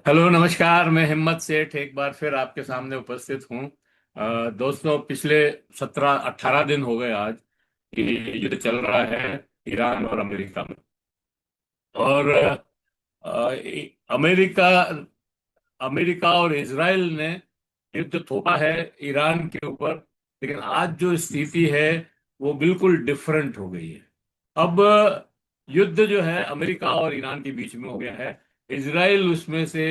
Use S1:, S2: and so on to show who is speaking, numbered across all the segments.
S1: Hello नमस्कार। मैं हिम्मत सेठ एक बार फिर आपके सामने उपस्थित हूँ। दोस्तों, पिछले 17-18 दिन हो गए आज कि युद्ध चल रहा है ईरान और अमेरिका में। और अमेरिका अमेरिका और इसराइल ने युद्ध थोपा है ईरान के ऊपर। लेकिन आज जो स्थिति है वो बिल्कुल डिफरेंट हो गई है। अब युद्ध जो है अमेरिका और ईरान के बीच में हो गया है। इसराइल उसमें से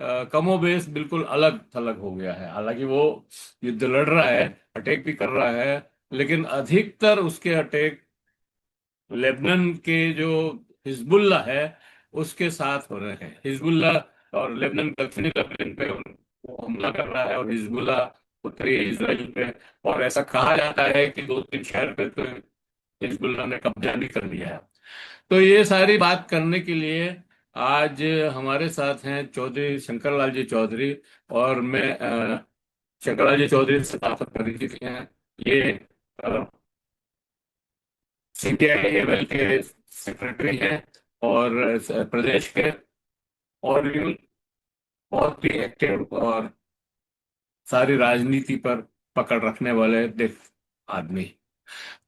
S1: कमोबेश बिल्कुल अलग थलग हो गया है। हालांकि वो युद्ध लड़ रहा है, अटैक भी कर रहा है, लेकिन अधिकतर उसके अटैक लेबनान के जो हिजबुल्ला है उसके साथ हो रहे हैं। हिजबुल्ला और लेबनान दक्षिणी लेबनान पे वो हमला कर रहा है, और हिजबुल्ला उत्तरी इसराइल पे। और ऐसा कहा जाता है कि 2-3 शहर पे तो हिजबुल्ला ने कब्जा भी कर लिया है। तो ये सारी बात करने के लिए आज हमारे साथ हैं चौधरी शंकरलाल जी चौधरी। और मैं शंकरलाल जी चौधरी से काफी परिचित हैं। ये सीपीआई लेवल के सेक्रेटरी हैं, और प्रदेश के, और भी बहुत ही एक्टिव और सारी राजनीति पर पकड़ रखने वाले देख आदमी।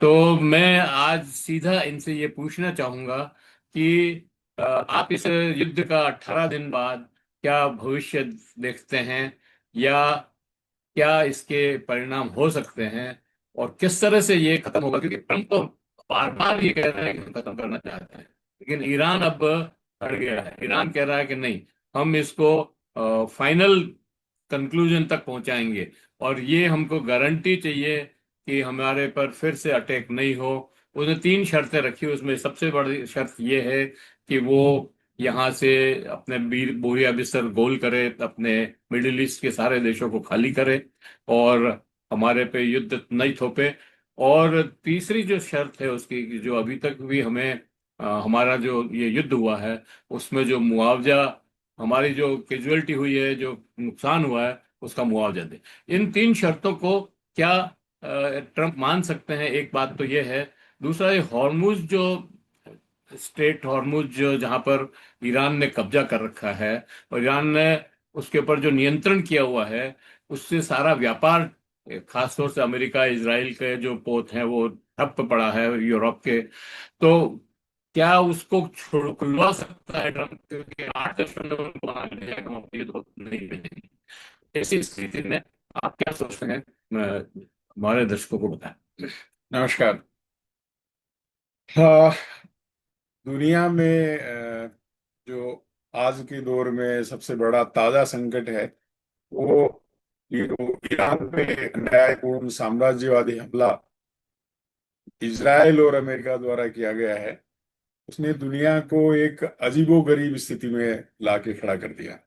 S1: तो मैं आज सीधा इनसे ये पूछना चाहूंगा कि आप इस युद्ध का 18 दिन बाद क्या भविष्य देखते हैं, या क्या इसके परिणाम हो सकते हैं, और किस तरह से ये खत्म होगा? क्योंकि ट्रंप तो बार बार ये कह रहे हैं कि हम खत्म करना चाहते हैं, लेकिन ईरान अब अड़ गया है। ईरान कह रहा है कि नहीं, हम इसको फाइनल कंक्लूजन तक पहुंचाएंगे, और ये हमको गारंटी चाहिए कि हमारे पर फिर से अटैक नहीं हो। उसने 3 शर्तें रखी। उसमें सबसे बड़ी शर्त ये है कि वो यहाँ से अपने बोरिया बिस्तर गोल करे, अपने मिडिल ईस्ट के सारे देशों को खाली करे, और हमारे पे युद्ध नहीं थोपे। और तीसरी जो शर्त है उसकी, कि जो अभी तक भी हमें हमारा जो ये युद्ध हुआ है उसमें जो मुआवजा, हमारी जो कैजुअलिटी हुई है, जो नुकसान हुआ है, उसका मुआवजा दे। इन 3 शर्तों को क्या ट्रंप मान सकते हैं? एक बात तो ये है। दूसरा, ये हॉर्मुज जो स्ट्रेट हॉर्मुज जो जहां पर ईरान ने कब्जा कर रखा है, और ईरान ने उसके ऊपर जो नियंत्रण किया हुआ है, उससे सारा व्यापार, खासतौर से अमेरिका इसराइल के जो पोत हैं वो ठप पड़ा है यूरोप के। तो क्या उसको छोड़ खुलवा सकता है ट्रंप? क्योंकि 8 दशमलव उनको बना लिया कि हम अपनी युद्ध नहीं भेजेंगे। ऐसी स्थिति में आप क्या सोचते हैं? हमारे दर्शकों को बताएं।
S2: नमस्कार। हाँ, दुनिया में जो आज के दौर में सबसे बड़ा ताजा संकट है वो ये जो ईरान पे न्यायपूर्ण साम्राज्यवादी हमला इजराइल और अमेरिका द्वारा किया गया है, उसने दुनिया को एक अजीबोगरीब स्थिति में लाके खड़ा कर दिया।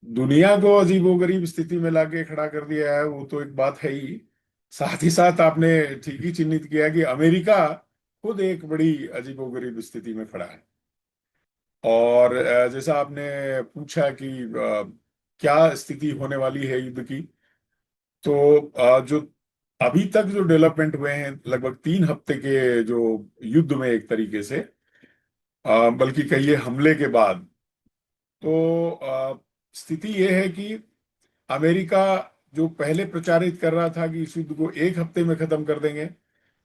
S2: दुनिया को अजीबोगरीब स्थिति में लाके खड़ा कर दिया है वो तो एक बात है ही। साथ ही साथ आपने ठीक ही चिन्हित किया कि अमेरिका खुद एक बड़ी अजीबोगरीब स्थिति में खड़ा है। और जैसा आपने पूछा कि क्या स्थिति होने वाली है युद्ध की, तो जो अभी तक जो डेवलपमेंट हुए हैं लगभग 3 हफ्ते के जो युद्ध में एक तरीके से, बल्कि कहिए हमले के बाद, तो स्थिति ये है कि अमेरिका जो पहले प्रचारित कर रहा था कि इस युद्ध को 1 हफ्ते में खत्म कर देंगे,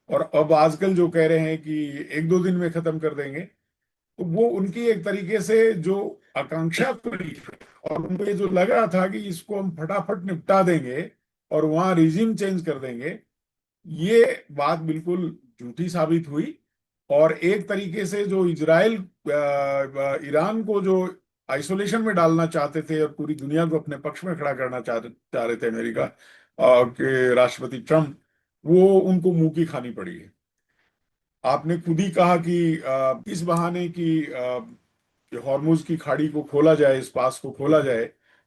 S2: और अब आजकल जो कह रहे हैं कि 1-2 दिन में खत्म कर देंगे, तो वो उनकी एक तरीके से जो आकांक्षा थी, और उनको ये जो लग रहा था कि इसको हम फटाफट निपटा देंगे और वहां रिजीम चेंज कर देंगे, ये बात बिल्कुल झूठी साबित हुई। और एक तरीके से जो इजराइल ईरान को जो आइसोलेशन में डालना चाहते थे और पूरी दुनिया को अपने पक्ष में खड़ा करना चाह रहे थे अमेरिका के राष्ट्रपति ट्रम्प, वो उनको मुंह की खानी पड़ी है। आपने खुद ही कहा कि इस बहाने कि हॉर्मुज की खाड़ी को खोला जाए, इस पास को खोला जाए,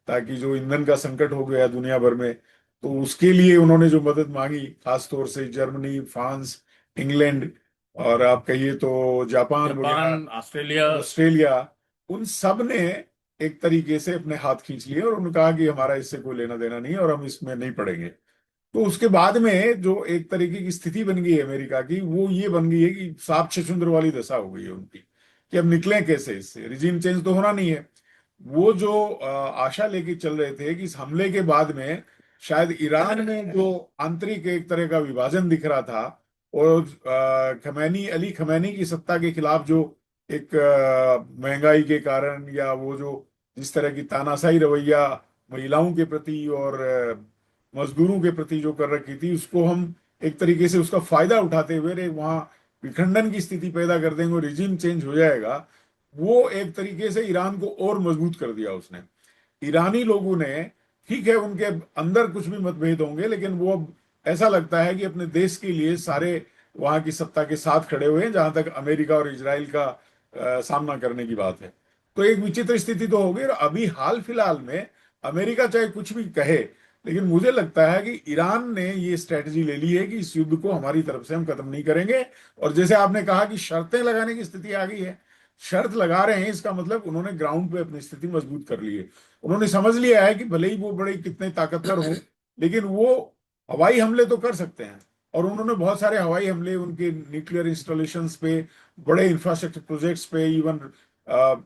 S2: ताकि जो ईंधन का संकट हो गया दुनिया भर में, तो उसके लिए उन्होंने जो मदद मांगी, खास तौर से जर्मनी, फ्रांस, इंग्लैंड, और आप कहिए तो जापान
S1: जापान,
S2: वगैरह,
S1: ऑस्ट्रेलिया।
S2: ऑस्ट्रेलिया, उन सब ने एक तरीके से अपने हाथ खींच लिए और उन्होंने कहा कि हमारा इससे कोई लेना देना नहीं है और हम इसमें नहीं पड़ेंगे। तो उसके बाद में जो एक तरीके की स्थिति बन गई है अमेरिका की, वो ये बन गई है कि सांप छछूंदर वाली दशा हो गई है उनकी, कि अब निकलें कैसे इससे। रिजीम चेंज तो होना नहीं है, वो जो आशा लेके चल रहे थे कि इस हमले के बाद में शायद ईरान में जो आंतरिक एक तरह का विभाजन दिख रहा था, और खमैनी, अली खमैनी की सत्ता के खिलाफ जो एक महंगाई के कारण, या वो जो जिस तरह की तानाशाही रवैया महिलाओं के प्रति और मजदूरों के प्रति जो कर रखी थी, उसको हम एक तरीके से उसका फायदा उठाते हुए वहां विखंडन की स्थिति पैदा कर देंगे और रिजीम चेंज हो जाएगा। वो एक तरीके से ईरान को और मजबूत कर दिया उसने। ईरानी लोगों ने, ठीक है उनके अंदर कुछ भी मतभेद होंगे, लेकिन वो अब ऐसा लगता है कि अपने देश के लिए सारे वहां की सत्ता के साथ खड़े हुए हैं, जहां तक अमेरिका और इजराइल का सामना करने की बात है। तो एक विचित्र स्थिति तो होगी। और अभी हाल फिलहाल में अमेरिका चाहे कुछ भी कहे, लेकिन मुझे लगता है कि ईरान ने ये स्ट्रेटजी ले ली है कि इस युद्ध को हमारी तरफ से हम खत्म नहीं करेंगे। और जैसे आपने कहा कि शर्तें लगाने की स्थिति आ गई है, शर्त लगा रहे हैं, इसका मतलब उन्होंने ग्राउंड पे अपनी स्थिति मजबूत कर ली है। उन्होंने समझ लिया है कि भले ही वो बड़े कितने ताकतवर हो, लेकिन वो हवाई हमले तो कर सकते हैं। और उन्होंने बहुत सारे हवाई हमले उनके न्यूक्लियर इंस्टॉलेशंस पे, बड़े इंफ्रास्ट्रक्चर प्रोजेक्ट्स पे, इवन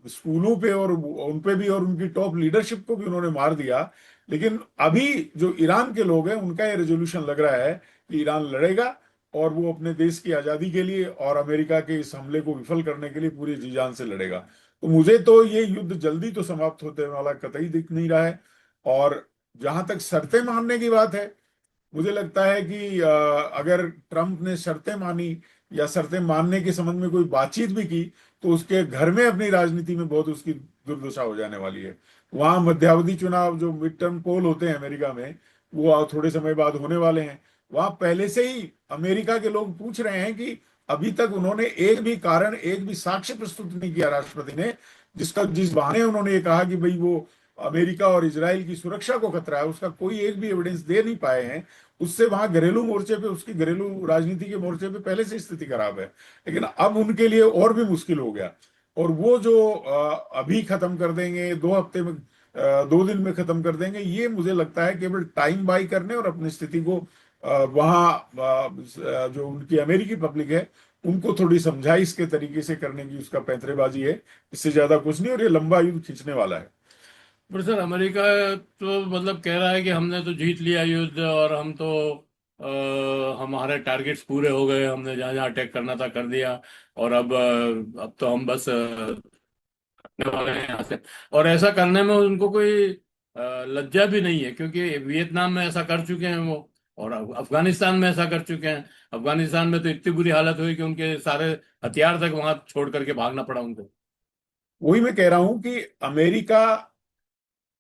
S2: स्कूलों पे और उन पे भी, और उनकी टॉप लीडरशिप को भी उन्होंने मार दिया। लेकिन अभी जो ईरान के लोग हैं, उनका ये रेजोल्यूशन लग रहा है कि ईरान लड़ेगा, और वो अपने देश की आजादी के लिए और अमेरिका के इस हमले को विफल करने के लिए पूरी जी जान से लड़ेगा। तो मुझे तो ये युद्ध जल्दी तो समाप्त होने वाला कतई दिख नहीं रहा है। और जहां तक शर्तें मानने की बात है, मुझे लगता है कि अगर ट्रम्प ने शर्तें मानी या शर्तें मानने के संबंध में कोई बातचीत भी की, तो उसके घर में अपनी राजनीति में बहुत उसकी दुर्दशा हो जाने वाली है। वहां मध्यावधि चुनाव, जो मिड टर्म पोल होते हैं अमेरिका में, वो थोड़े समय बाद होने वाले हैं। वहां पहले से ही अमेरिका के लोग पूछ रहे हैं कि अभी तक उन्होंने एक भी कारण, एक भी साक्ष्य प्रस्तुत नहीं किया राष्ट्रपति ने, जिस बहाने उन्होंने ये कहा कि भाई वो अमेरिका और इजराइल की सुरक्षा को खतरा है, उसका कोई एक भी एविडेंस दे नहीं पाए हैं। उससे वहां घरेलू मोर्चे पे, उसकी घरेलू राजनीति के मोर्चे पे पहले से स्थिति खराब है। लेकिन अब उनके लिए और भी मुश्किल हो गया। और वो जो अभी खत्म कर देंगे 2 हफ्ते में, 2 दिन में खत्म कर देंगे, ये मुझे लगता है केवल टाइम बाई करने और अपनी स्थिति को वहाँ जो उनकी अमेरिकी पब्लिक है उनको थोड़ी समझाइश के तरीके से करने की उसका पैंतरेबाजी है। इससे ज्यादा कुछ नहीं, और ये लंबा युद्ध खींचने वाला है।
S3: पर सर, अमेरिका तो मतलब कह रहा है कि हमने तो जीत लिया युद्ध, और हम तो हमारे टारगेट्स पूरे हो गए, हमने जहाँ जहाँ अटैक करना था कर दिया, और अब तो हम बस करने वाले हैं यहाँ से। और ऐसा करने में उनको कोई लज्जा भी नहीं है, क्योंकि वियतनाम में ऐसा कर चुके हैं वो, और अफगानिस्तान में ऐसा कर चुके हैं। अफगानिस्तान में तो इतनी बुरी हालत हुई कि उनके सारे हथियार तक वहां छोड़ करके भागना पड़ा उनको।
S2: वही मैं कह रहा हूं कि अमेरिका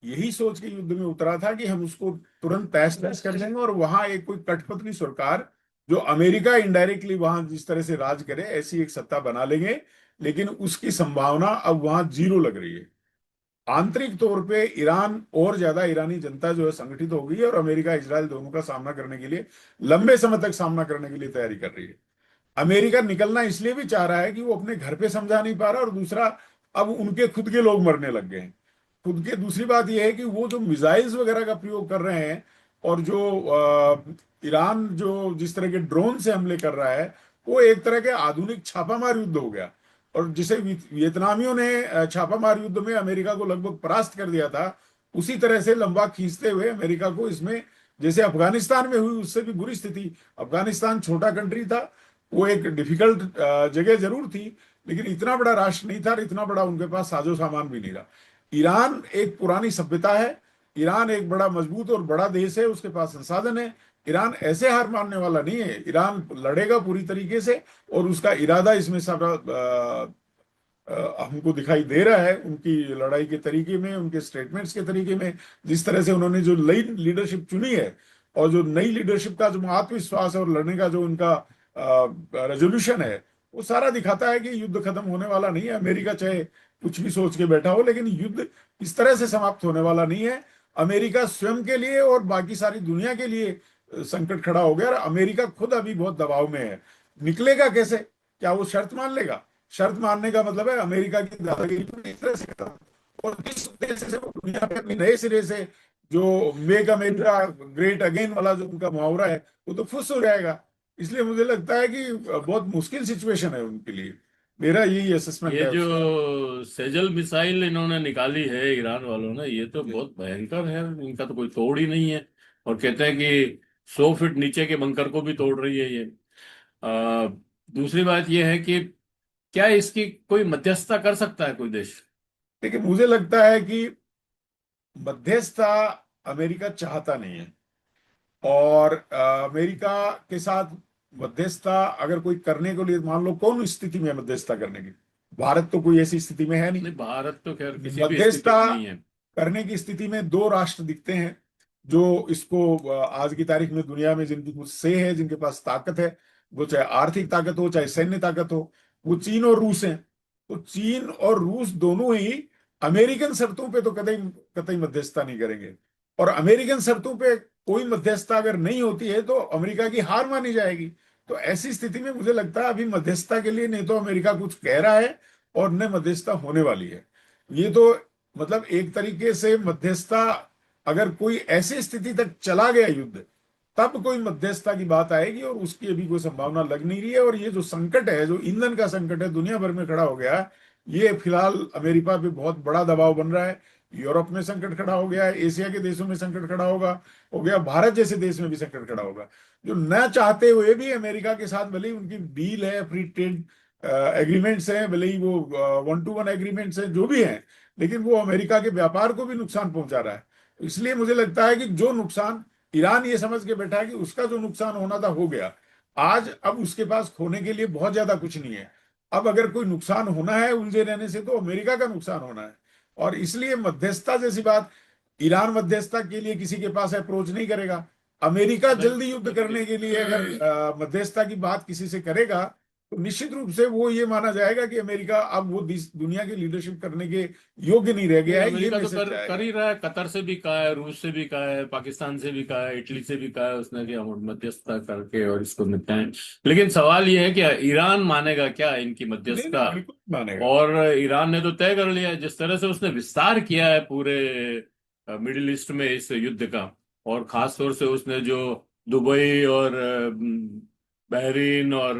S2: यही सोच के युद्ध में उतरा था कि हम उसको तुरंत तहस नहस कर देंगे, और वहां एक कोई कठपुतली सरकार, जो अमेरिका इनडायरेक्टली वहां जिस तरह से राज करे, ऐसी एक सत्ता बना लेंगे। लेकिन उसकी संभावना अब वहां जीरो लग रही है। आंतरिक तौर पे ईरान और ज्यादा, ईरानी जनता जो है संगठित हो गई है, और अमेरिका इजराइल दोनों का सामना करने के लिए, लंबे समय तक सामना करने के लिए तैयारी कर रही है। अमेरिका निकलना इसलिए भी चाह रहा है कि वो अपने घर पे समझा नहीं पा रहा, और दूसरा, अब उनके खुद के लोग मरने लग गए हैं खुद के। दूसरी बात यह है कि वो जो मिसाइल्स वगैरह का प्रयोग कर रहे हैं, और जो ईरान जो जिस तरह के ड्रोन से हमले कर रहा है, वो एक तरह के आधुनिक छापामार युद्ध हो गया। और जिसे वियतनामियों ने छापामार युद्ध में अमेरिका को लगभग परास्त कर दिया था, उसी तरह से लंबा खींचते हुए अमेरिका को इसमें, जैसे अफगानिस्तान में हुई उससे भी बुरी स्थिति। अफगानिस्तान छोटा कंट्री था, वो एक डिफिकल्ट जगह जरूर थी, लेकिन इतना बड़ा राष्ट्र नहीं था, और इतना बड़ा उनके पास साजो सामान भी नहीं रहा। ईरान एक पुरानी सभ्यता है, ईरान एक बड़ा मजबूत और बड़ा देश है, उसके पास संसाधन है। ईरान ऐसे हार मानने वाला नहीं है, ईरान लड़ेगा पूरी तरीके से। और उसका इरादा इसमें सारा हमको दिखाई दे रहा है, उनकी लड़ाई के तरीके में, उनके स्टेटमेंट्स के तरीके में, जिस तरह से उन्होंने जो नई लीडरशिप चुनी है, और जो नई लीडरशिप का जो आत्मविश्वास है और लड़ने का जो उनका रेजोल्यूशन है, वो सारा दिखाता है कि युद्ध खत्म होने वाला नहीं है। अमेरिका चाहे कुछ भी सोच के बैठा हो, लेकिन युद्ध इस तरह से समाप्त होने वाला नहीं है। अमेरिका स्वयं के लिए और बाकी सारी दुनिया के लिए संकट खड़ा हो गया, और अमेरिका खुद अभी बहुत दबाव में है। निकलेगा कैसे? क्या वो शर्त मान लेगा? शर्त मानने का मतलब है अमेरिका की दादागिरी को इस तरह से खत्म। और जिस उद्देश्य से वो दुनिया पे अपनी नए सिरे से जो मेक अमेरिका ग्रेट अगेन वाला जो उनका मुहावरा है, वो तो फुस हो जाएगा। इसलिए मुझे लगता है कि बहुत मुश्किल सिचुएशन है उनके लिए। मेरा यही असेसमेंट
S3: ये
S2: है उसका।
S3: जो सेजल मिसाइल इन्होंने निकाली है ईरान वालों ने, ये तो बहुत भयंकर है, इनका तो कोई तोड़ ही नहीं है। और कहते हैं कि 100 फीट नीचे के बंकर को भी तोड़ रही है ये। आ, दूसरी बात ये है कि क्या इसकी कोई मध्यस्थता कर सकता है कोई देश?
S2: देखिए, मुझे लगता है कि मध्यस्थता अमेरिका चाहता नहीं है। और अमेरिका के साथ मध्यस्थता अगर कोई करने के लिए, मान लो कौन स्थिति में है मध्यस्थता करने की? भारत तो कोई ऐसी स्थिति में है नहीं।
S3: नहीं, भारत तो खैर किसी भी स्थिति
S2: मध्यस्थता
S3: में नहीं है।
S2: करने की स्थिति में दो राष्ट्र दिखते हैं जो इसको आज की तारीख में दुनिया में जिनकी कुछ से है, जिनके पास ताकत है, वो चाहे आर्थिक ताकत हो चाहे सैन्य ताकत हो, वो चीन और रूस हैं। तो चीन और रूस दोनों ही अमेरिकन शर्तों पे तो कतई कतई मध्यस्थता नहीं करेंगे। और अमेरिकन शर्तों पे कोई मध्यस्थता अगर नहीं होती है तो अमेरिका की हार मानी जाएगी। तो ऐसी स्थिति में मुझे लगता है अभी मध्यस्थता के लिए नहीं तो अमेरिका कुछ कह रहा है और न मध्यस्थता होने वाली है। ये तो मतलब एक तरीके से मध्यस्थता, अगर कोई ऐसी स्थिति तक चला गया युद्ध, तब कोई मध्यस्थता की बात आएगी, और उसकी अभी कोई संभावना लग नहीं रही है। और ये जो संकट है, जो ईंधन का संकट है दुनिया भर में खड़ा हो गया है, ये फिलहाल अमेरिका पे बहुत बड़ा दबाव बन रहा है। यूरोप में संकट खड़ा हो गया है, एशिया के देशों में संकट खड़ा हो गया, भारत जैसे देश में भी संकट खड़ा होगा। जो न चाहते हुए भी अमेरिका के साथ भले ही उनकी डील है, फ्री ट्रेड एग्रीमेंट्स हैं, भले ही वो 1-to-1 एग्रीमेंट्स हैं, जो भी हैं, लेकिन वो अमेरिका के व्यापार को भी नुकसान पहुंचा रहा है। इसलिए मुझे लगता है कि जो नुकसान ईरान ये समझ के बैठा है कि उसका जो नुकसान होना था हो गया, आज अब उसके पास खोने के लिए बहुत ज्यादा कुछ नहीं है। अब अगर कोई नुकसान होना है उलझे रहने से, तो अमेरिका का नुकसान होना है। और इसलिए मध्यस्थता जैसी बात, ईरान मध्यस्थता के लिए किसी के पास अप्रोच नहीं करेगा। अमेरिका
S3: नहीं,
S2: जल्दी युद्ध करने के लिए अगर मध्यस्थता की बात किसी से करेगा, तो निश्चित रूप से वो ये माना जाएगा कि अमेरिका अब वो दुनिया की लीडरशिप करने के योग्य नहीं रह गया है, ये
S3: अमेरिका तो
S2: मैसेज
S3: कर
S2: जाएगा।
S3: ही रहा है। कतर से भी कहा है, रूस से भी कहा है, पाकिस्तान से भी कहा है, इटली से भी कहा है उसने कि हम मध्यस्थता करके और इसको निपटाएं। लेकिन सवाल यह है कि ईरान मानेगा क्या इनकी
S2: नहीं नहीं,
S3: मध्यस्थता?
S2: बिल्कुल मानेगा।
S3: और ईरान ने तो तय कर लिया है, जिस तरह से उसने विस्तार किया है पूरे मिडिल ईस्ट में इस युद्ध का। और खास तौर से उसने जो दुबई और बहरीन और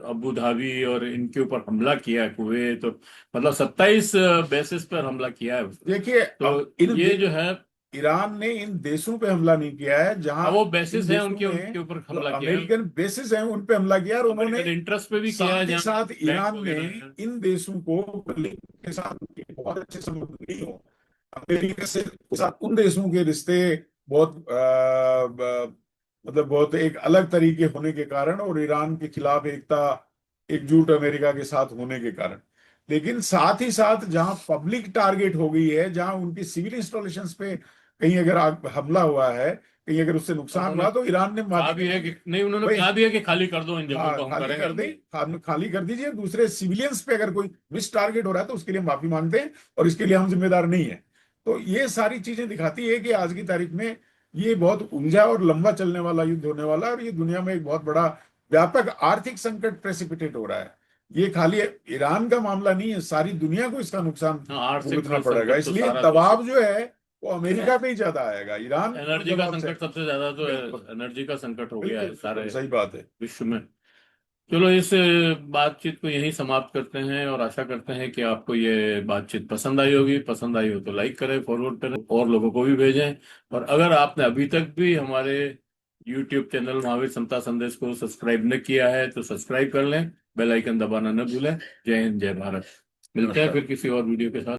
S3: अबू धाबी और इनके ऊपर हमला किया है, कुवैत, तो मतलब 27 बेसिस पर हमला किया है उसने।
S2: देखिए, अब
S3: तो ये जो है,
S2: ईरान ने इन देशों पे हमला नहीं किया है जहां
S3: अब वो
S2: इन
S3: बेसिस है
S2: देशों
S3: उनके
S2: में
S3: उनके ऊपर
S2: जो
S3: हमला किया है।
S2: अमेरिकन बेसिस हैं उन पे हमला किया, और उन्होंने
S3: अमेरिकन इंटरेस्ट पे भी किया है
S2: साथ ही
S3: जहाँ
S2: साथ
S3: बैंक
S2: ईरान ने
S3: वगैरह है।
S2: इन देशों को, भले के साथ उनके बहुत अच्छे संबंध नहीं हो, अमेरिका से के साथ उन देशों के रिश्ते बहुत मतलब बहुत एक अलग तरीके होने के कारण, और ईरान के खिलाफ एकता एकजुट अमेरिका के साथ होने के कारण। लेकिन साथ ही साथ जहां पब्लिक टारगेट हो गई है, जहां उनकी सिविल इंस्टॉलेशंस पे कहीं अगर हमला हुआ है, कहीं अगर उससे
S3: तो
S2: नुकसान
S3: उन्होंने
S2: हुआ, तो ईरान ने
S3: कहा
S2: माफी
S3: भी है
S2: मांगी
S3: कि
S2: है।
S3: नहीं, उन्होंने
S2: भाई,
S3: कहा भी है कि खाली कर दो इन जगहों
S2: हाँ,
S3: को, हम
S2: खाली
S3: करेंगे
S2: कर दे,
S3: नहीं।
S2: खाली कर दीजिए। दूसरे सिविलियंस पे अगर कोई मिस टारगेट हो रहा है तो उसके लिए हम माफी मांगते हैं, और इसके लिए हम जिम्मेदार नहीं है। तो ये सारी चीजें दिखाती है कि आज की तारीख में ये बहुत उलझा और लंबा चलने वाला युद्ध होने वाला है, और ये दुनिया में एक बहुत बड़ा व्यापक आर्थिक संकट प्रेसिपिटेट हो रहा है। ये खाली ईरान का मामला नहीं है, सारी दुनिया को इसका नुकसान
S3: हाँ, आर्थिक
S2: भुगतना पड़ेगा।
S3: संकट तो
S2: इसलिए
S3: सारा कुछ।
S2: दबाव जो है वो अमेरिका पे ही ज्यादा आएगा, ईरान कोई
S3: एनर्जी का
S2: दबाव से।
S3: संकट सबसे ज्यादा तो
S2: बिल्कुल
S3: एनर्जी का संकट हो गया
S2: बिल्कुल
S3: है
S2: बिल्कुल
S3: सारे
S2: सही बात है।
S3: विश्व में। चलो, इस बातचीत को यहीं समाप्त करते हैं और आशा करते हैं कि आपको ये बातचीत पसंद आई होगी। पसंद आई हो तो लाइक करें, फॉरवर्ड करें और लोगों को भी भेजें। और अगर आपने अभी तक भी हमारे यूट्यूब चैनल महावीर समता संदेश को सब्सक्राइब न किया है तो सब्सक्राइब कर लें, बेल आइकन दबाना न भूलें। जय हिंद, जय भारत। मिलते हैं
S2: नमस्कार।
S3: फिर किसी और वीडियो के साथ।